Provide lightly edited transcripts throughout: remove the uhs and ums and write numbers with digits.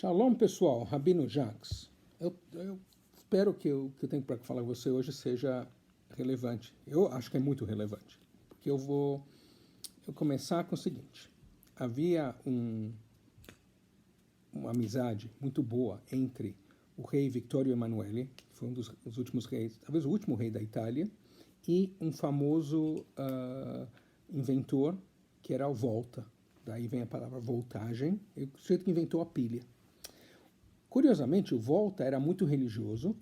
Shalom, pessoal. Rabino Jacques. Eu espero que o que eu tenho para falar com você hoje seja relevante. Eu acho que é muito relevante. Porque eu vou começar com o seguinte. Havia uma amizade muito boa entre o rei Vittorio Emanuele, que foi um dos últimos reis, talvez o último rei da Itália, e um famoso inventor, que era o Volta. Daí vem a palavra voltagem, o sujeito que inventou a pilha. Curiosamente, o Volta era muito religioso,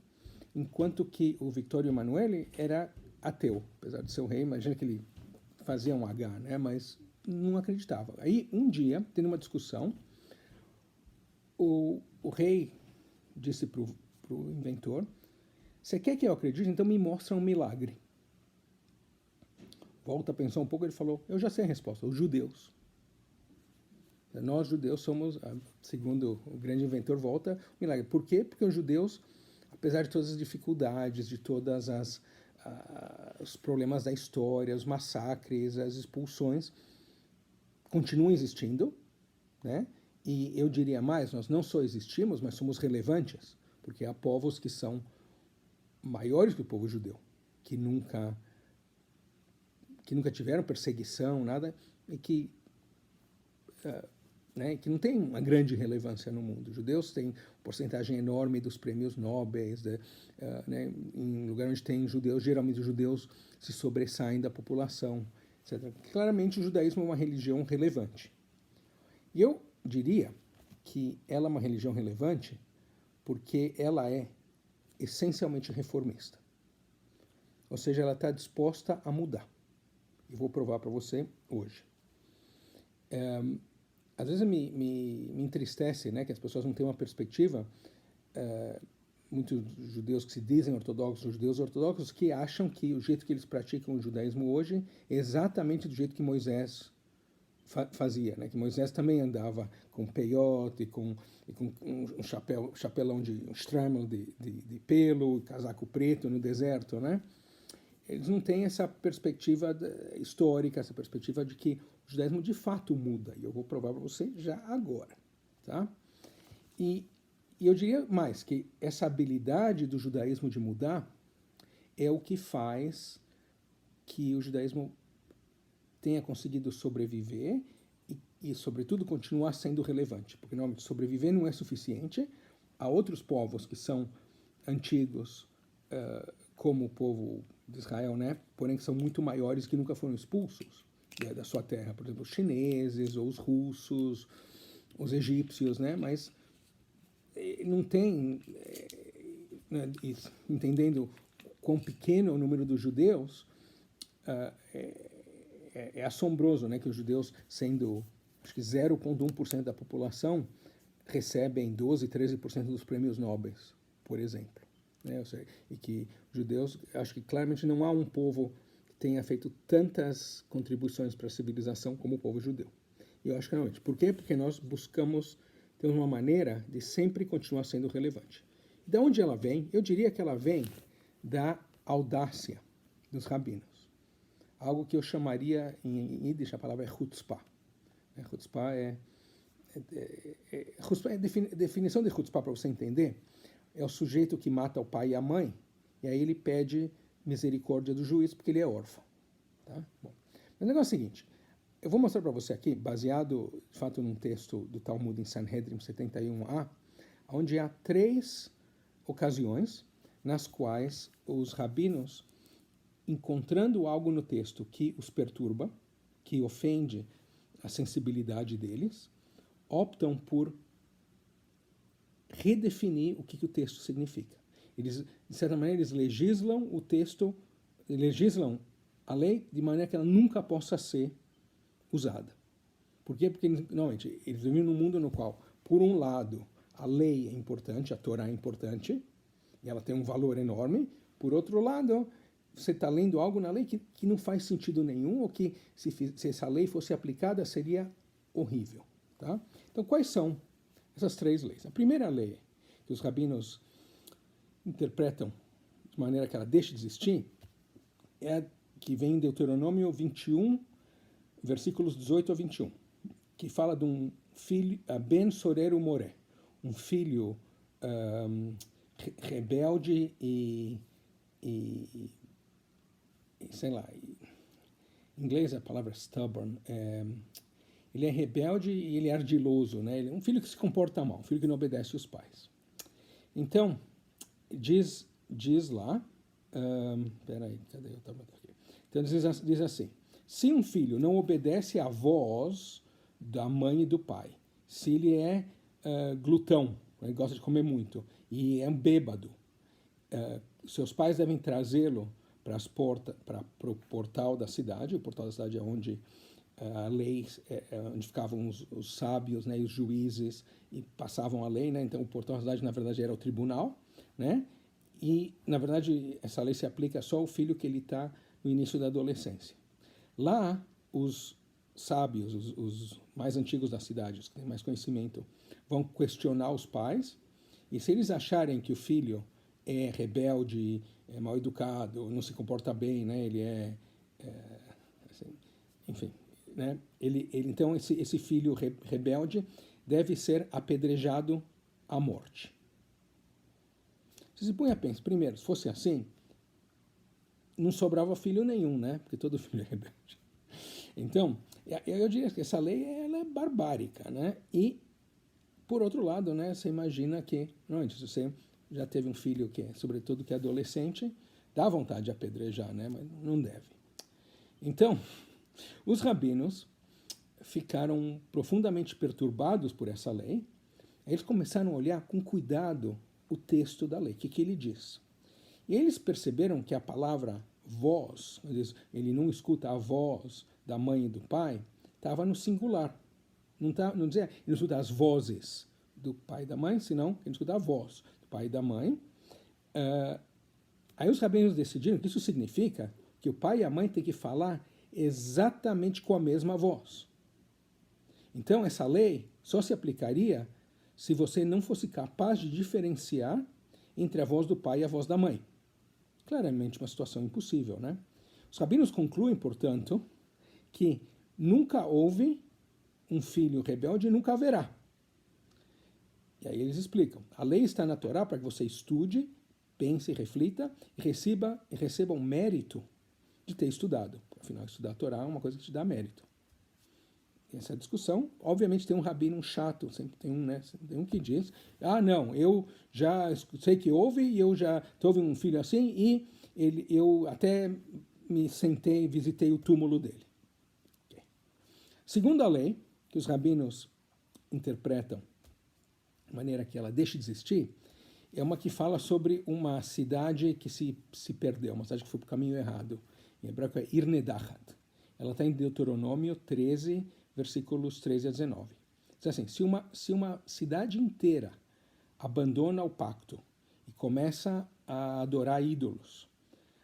enquanto que o Vittorio Emanuele era ateu, apesar de ser o rei. Imagina que ele fazia um H, né? Mas não acreditava. Aí, um dia, tendo uma discussão, o rei disse para o inventor: você quer que eu acredite? Então me mostra um milagre. Volta pensou um pouco, ele falou: eu já sei a resposta, os judeus. Nós, judeus, somos, segundo o grande inventor Volta, um milagre. Por quê? Porque os judeus, apesar de todas as dificuldades, de todas os problemas da história, os massacres, as expulsões, continuam existindo, né? E eu diria mais, nós não só existimos, mas somos relevantes, porque há povos que são maiores que o povo judeu, que nunca tiveram perseguição, nada, e que que não tem uma grande relevância no mundo. Os judeus têm porcentagem enorme dos prêmios nobres, em lugar onde tem judeus, geralmente os judeus se sobressaem da população, etc. Claramente o judaísmo é uma religião relevante. E eu diria que ela é uma religião relevante porque ela é essencialmente reformista. Ou seja, ela está disposta a mudar. Eu vou provar para você hoje. Às vezes me entristece, né, que as pessoas não têm uma perspectiva, muitos judeus que se dizem ortodoxos, judeus ortodoxos, que acham que o jeito que eles praticam o judaísmo hoje é exatamente do jeito que Moisés fazia, né, que Moisés também andava com peiote e com um chapelão um stramel de pelo, casaco preto no deserto, né? Eles não têm essa perspectiva histórica, essa perspectiva de que o judaísmo de fato muda. E eu vou provar para você já agora. Tá? E eu diria mais, que essa habilidade do judaísmo de mudar é o que faz que o judaísmo tenha conseguido sobreviver e sobretudo, continuar sendo relevante. Porque, normalmente, sobreviver não é suficiente. Há outros povos que são antigos, como o povo de Israel, né? Porém que são muito maiores, que nunca foram expulsos da sua terra, por exemplo, os chineses, ou os russos, os egípcios, né? Mas não tem, entendendo quão pequeno é o número dos judeus, é assombroso, né? Que os judeus, sendo acho que 0,1% da população, recebem 12, 13% dos prêmios nobres, por exemplo. E que os judeus, acho que claramente não há um povo que tenha feito tantas contribuições para a civilização como o povo judeu. E eu acho que realmente. Por quê? Porque nós temos uma maneira de sempre continuar sendo relevante. Da onde ela vem? Eu diria que ela vem da audácia dos rabinos. Algo que eu chamaria, em Yiddish, a palavra é chutzpah. Chutzpah a definição de chutzpah, para você entender, é o sujeito que mata o pai e a mãe, e aí ele pede misericórdia do juiz porque ele é órfão. Tá? Bom, mas o negócio é o seguinte, eu vou mostrar para você aqui, baseado, de fato, num texto do Talmud em Sanhedrin 71a, onde há 3 ocasiões nas quais os rabinos, encontrando algo no texto que os perturba, que ofende a sensibilidade deles, optam por redefinir o que o texto significa. Eles, de certa maneira, eles legislam o texto, legislam a lei de maneira que ela nunca possa ser usada. Por quê? Porque, normalmente, eles vivem num mundo no qual, por um lado, a lei é importante, a Torá é importante, e ela tem um valor enorme. Por outro lado, você está lendo algo na lei que não faz sentido nenhum, ou que, se essa lei fosse aplicada, seria horrível. Tá? Então, quais são essas 3 leis? A primeira lei que os rabinos interpretam de maneira que ela deixe de existir é a que vem em Deuteronômio 21, versículos 18 a 21, que fala de um filho, Ben Sorero Moré, um filho rebelde e sei lá, em inglês a palavra stubborn, ele é rebelde e ele é ardiloso, né? Ele é um filho que se comporta mal, um filho que não obedece os pais. Então, diz lá, peraí, cadê? Eu estava aqui. Então diz assim, se um filho não obedece à voz da mãe e do pai, se ele é glutão, ele gosta de comer muito, e é um bêbado, seus pais devem trazê-lo para o portal da cidade. O portal da cidade é onde a lei, onde ficavam os sábios, né, e os juízes, e passavam a lei, né? Então o portal da cidade na verdade era o tribunal, né? E na verdade essa lei se aplica só ao filho que ele está no início da adolescência. Lá os sábios, os mais antigos da cidade, os que têm mais conhecimento, vão questionar os pais, e se eles acharem que o filho é rebelde, é mal educado, não se comporta bem, né? Ele assim, enfim, né? Então esse filho rebelde deve ser apedrejado à morte. Você se põe a pensar, primeiro, se fosse assim, não sobrava filho nenhum, né? Porque todo filho é rebelde. Então, eu diria que essa lei ela é barbárica, né? E, por outro lado, né, você imagina que, se você já teve um filho que, sobretudo que é adolescente, dá vontade de apedrejar, né? Mas não deve. Então, os rabinos ficaram profundamente perturbados por essa lei. Eles começaram a olhar com cuidado o texto da lei, o que ele diz. E eles perceberam que a palavra voz, ele não escuta a voz da mãe e do pai, estava no singular. Não dizia, ele não escuta as vozes do pai e da mãe, senão ele escuta a voz do pai e da mãe. Aí os rabinos decidiram que isso significa que o pai e a mãe têm que falar exatamente com a mesma voz. Então essa lei só se aplicaria se você não fosse capaz de diferenciar entre a voz do pai e a voz da mãe. Claramente uma situação impossível, né? Os rabinos concluem, portanto, que nunca houve um filho rebelde e nunca haverá. E aí eles explicam, a lei está na Torá para que você estude, pense e reflita e receba um mérito de ter estudado. Afinal, estudar a Torá é uma coisa que te dá mérito. Essa discussão, obviamente tem um rabino chato, sempre tem um, né? Tem um que diz, não, eu já sei que houve e eu já tive um filho assim e eu até me sentei e visitei o túmulo dele. Okay. Segundo a lei, que os rabinos interpretam de maneira que ela deixe de existir, é uma que fala sobre uma cidade que se perdeu, uma cidade que foi para o caminho errado. Em hebraico é Irnedachat. Ela está em Deuteronômio 13, versículos 13 a 19. Diz assim, se uma cidade inteira abandona o pacto e começa a adorar ídolos,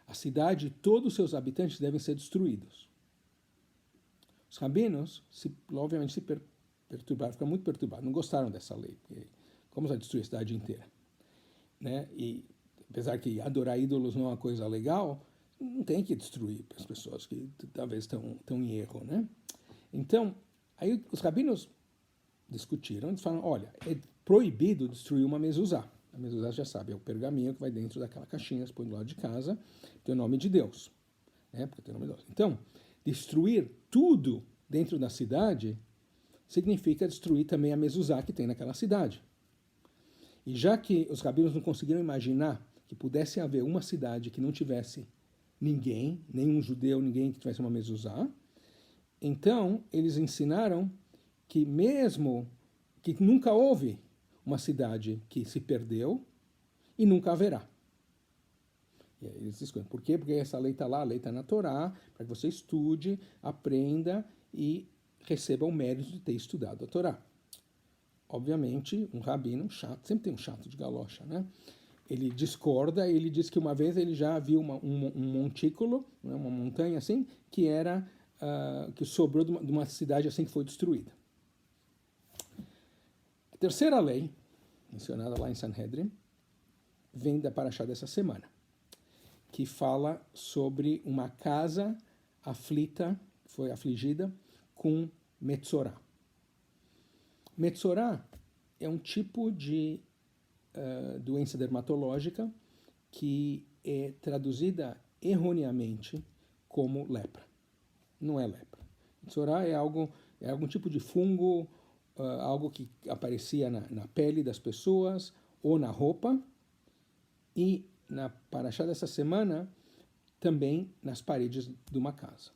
a cidade e todos os seus habitantes devem ser destruídos. Os rabinos, obviamente, se perturbaram, ficaram muito perturbados, não gostaram dessa lei, porque como vai destruir a cidade inteira? Né? E apesar que adorar ídolos não é uma coisa legal, não tem que destruir as pessoas que talvez estão em erro, né? Então, aí os rabinos discutiram, eles falaram, olha, é proibido destruir uma mezuzá. A mezuzá, já sabe, é o pergaminho que vai dentro daquela caixinha, se põe do lado de casa, tem o nome de Deus. Né? Porque tem o nome de Deus. Então, destruir tudo dentro da cidade significa destruir também a mezuzá que tem naquela cidade. E já que os rabinos não conseguiram imaginar que pudesse haver uma cidade que não tivesse ninguém, nenhum judeu, ninguém que tivesse uma mezuzá, então eles ensinaram que mesmo que nunca houve uma cidade que se perdeu e nunca haverá. E aí eles discutem. Por quê? Porque essa lei está lá, a lei está na Torá, para que você estude, aprenda e receba o mérito de ter estudado a Torá. Obviamente, um rabino chato, sempre tem um chato de galocha, né? Ele discorda, ele diz que uma vez ele já viu um montículo, né, uma montanha assim, que era que sobrou de uma cidade assim que foi destruída. A terceira lei, mencionada lá em Sanhedrin, vem da Parashá dessa semana, que fala sobre uma casa aflita, foi afligida com Metzorá. Metzorá é um tipo de doença dermatológica que é traduzida erroneamente como lepra. Não é lepra. Metzorá é algum tipo de fungo, algo que aparecia na pele das pessoas ou na roupa, e na Parashá dessa semana também nas paredes de uma casa.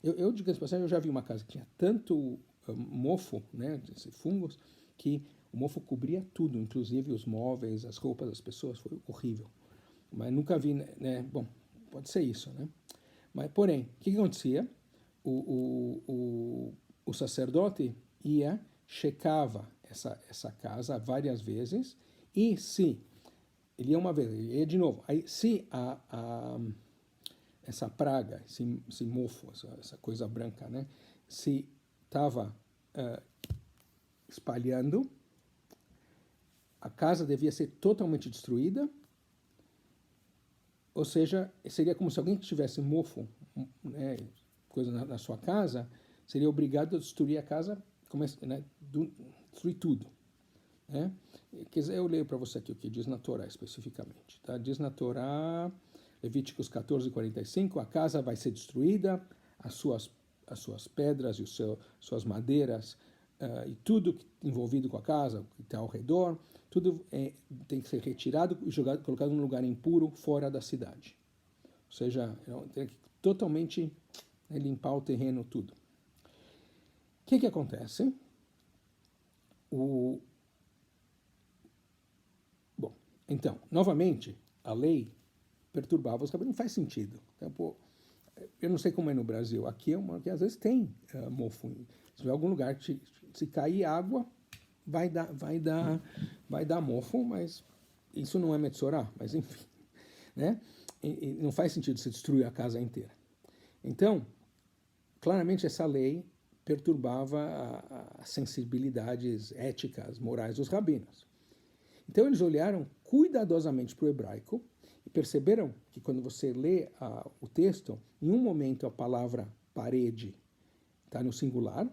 Eu digo assim, eu já vi uma casa que tinha tanto mofo, né, desses fungos, que o mofo cobria tudo, inclusive os móveis, as roupas das pessoas, foi horrível. Mas nunca vi, né, bom, pode ser isso, né? Mas, porém, o que acontecia? O sacerdote checava essa casa várias vezes, e se ele ia uma vez, ele ia de novo, aí se essa praga, esse mofo, essa coisa branca, né, se estava espalhando, a casa devia ser totalmente destruída, ou seja, seria como se alguém que tivesse mofo, né, coisa na sua casa, seria obrigado a destruir a casa, né, destruir tudo. Né? Quer dizer, eu leio para você aqui o que diz na Torá especificamente. Tá? Diz na Torá, Levíticos 14:45, a casa vai ser destruída, as suas pedras e suas madeiras, e tudo envolvido com a casa, o que está ao redor, tudo tem que ser retirado e colocado num lugar impuro fora da cidade. Ou seja, tem que totalmente limpar o terreno, tudo. O que acontece? Bom, então, novamente, a lei perturbava os rabinos, não faz sentido. Então, eu não sei como é no Brasil, aqui que às vezes tem mofo. Se tiver algum lugar que se cair água, vai dar mofo, mas isso não é Metzorá, mas enfim, né? E não faz sentido se destruir a casa inteira. Então, claramente essa lei perturbava as sensibilidades éticas, morais dos rabinos. Então eles olharam cuidadosamente para o hebraico e perceberam que quando você lê o texto, em um momento a palavra parede está no singular,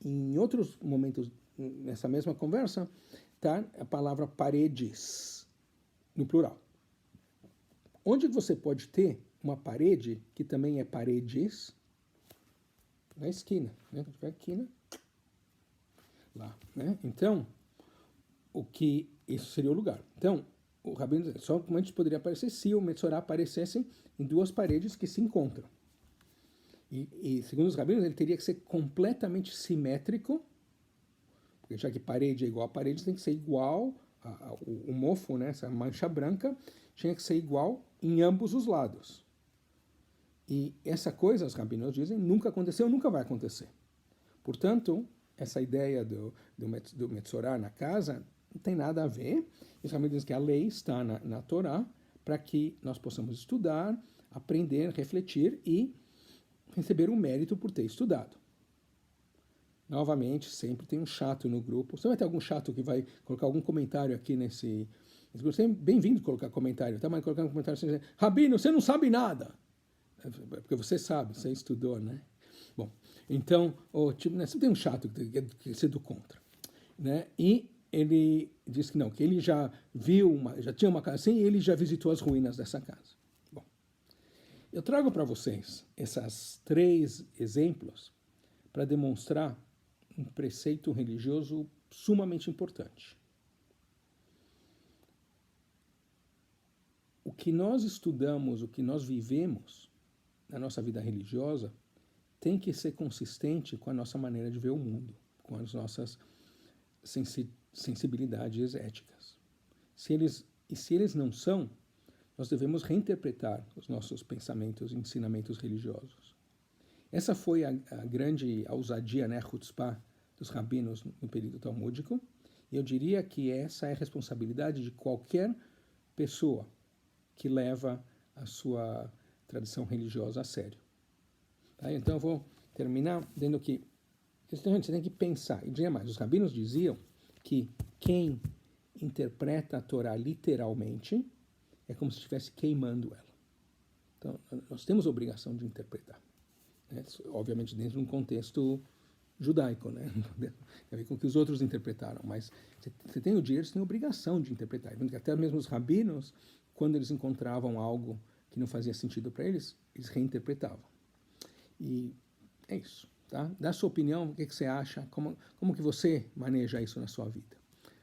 e em outros momentos nessa mesma conversa está a palavra paredes no plural. Onde você pode ter uma parede que também é paredes? Na esquina, né? Quando tiver esquina, lá, né? Então, isso seria o lugar. Então, o rabino só como a gente poderia aparecer se o Metzorá aparecesse em duas paredes que se encontram. E segundo os rabinos, ele teria que ser completamente simétrico, porque já que parede é igual a parede, tem que ser igual, o mofo, né, essa mancha branca, tinha que ser igual em ambos os lados. E essa coisa, os rabinos dizem, nunca aconteceu, nunca vai acontecer. Portanto, essa ideia do Metzorá na casa não tem nada a ver. Os rabinos dizem que a lei está na Torá para que nós possamos estudar, aprender, refletir e receber o mérito por ter estudado. Novamente, sempre tem um chato no grupo. Você vai ter algum chato que vai colocar algum comentário aqui nesse grupo? Você é bem-vindo colocar comentário, tá? Mas colocar um comentário assim, Rabino, você não sabe nada. Porque você sabe, você estudou, né? Bom, então, né, sempre tem um chato que quer ser do contra. Né? E ele diz que não, que ele já viu, já tinha uma casa assim e ele já visitou as ruínas dessa casa. Bom, eu trago para vocês esses 3 exemplos para demonstrar um preceito religioso sumamente importante. O que nós estudamos, o que nós vivemos na nossa vida religiosa tem que ser consistente com a nossa maneira de ver o mundo, com as nossas sensibilidades éticas. Se eles não são, nós devemos reinterpretar os nossos pensamentos e ensinamentos religiosos. Essa foi a grande ousadia, né, chutzpah, dos rabinos no período talmúdico, e eu diria que essa é a responsabilidade de qualquer pessoa que leva a sua tradição religiosa a sério. Tá? Então eu vou terminar dizendo que você tem que pensar, e dizer mais, os rabinos diziam que quem interpreta a Torá literalmente é como se estivesse queimando ela. Então nós temos a obrigação de interpretar. Né? Obviamente dentro de um contexto judaico, né? Tem a ver com o que os outros interpretaram, mas você tem o direito, você tem a obrigação de interpretar. Até mesmo os rabinos, quando eles encontravam algo que não fazia sentido para eles, eles reinterpretavam. E é isso, tá? Dá a sua opinião, o que você acha, como que você maneja isso na sua vida.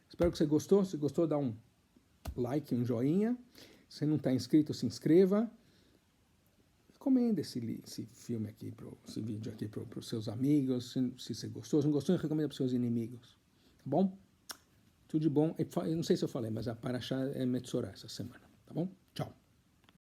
Espero que você gostou. Se gostou, dá um like, um joinha. Se você não está inscrito, se inscreva. Recomenda esse filme aqui, esse vídeo aqui para os seus amigos. Se você gostou, se não gostou, recomenda para os seus inimigos. Tá bom? Tudo de bom. Eu não sei se eu falei, mas a Parashá é Metzorah essa semana. Tá bom? Tchau.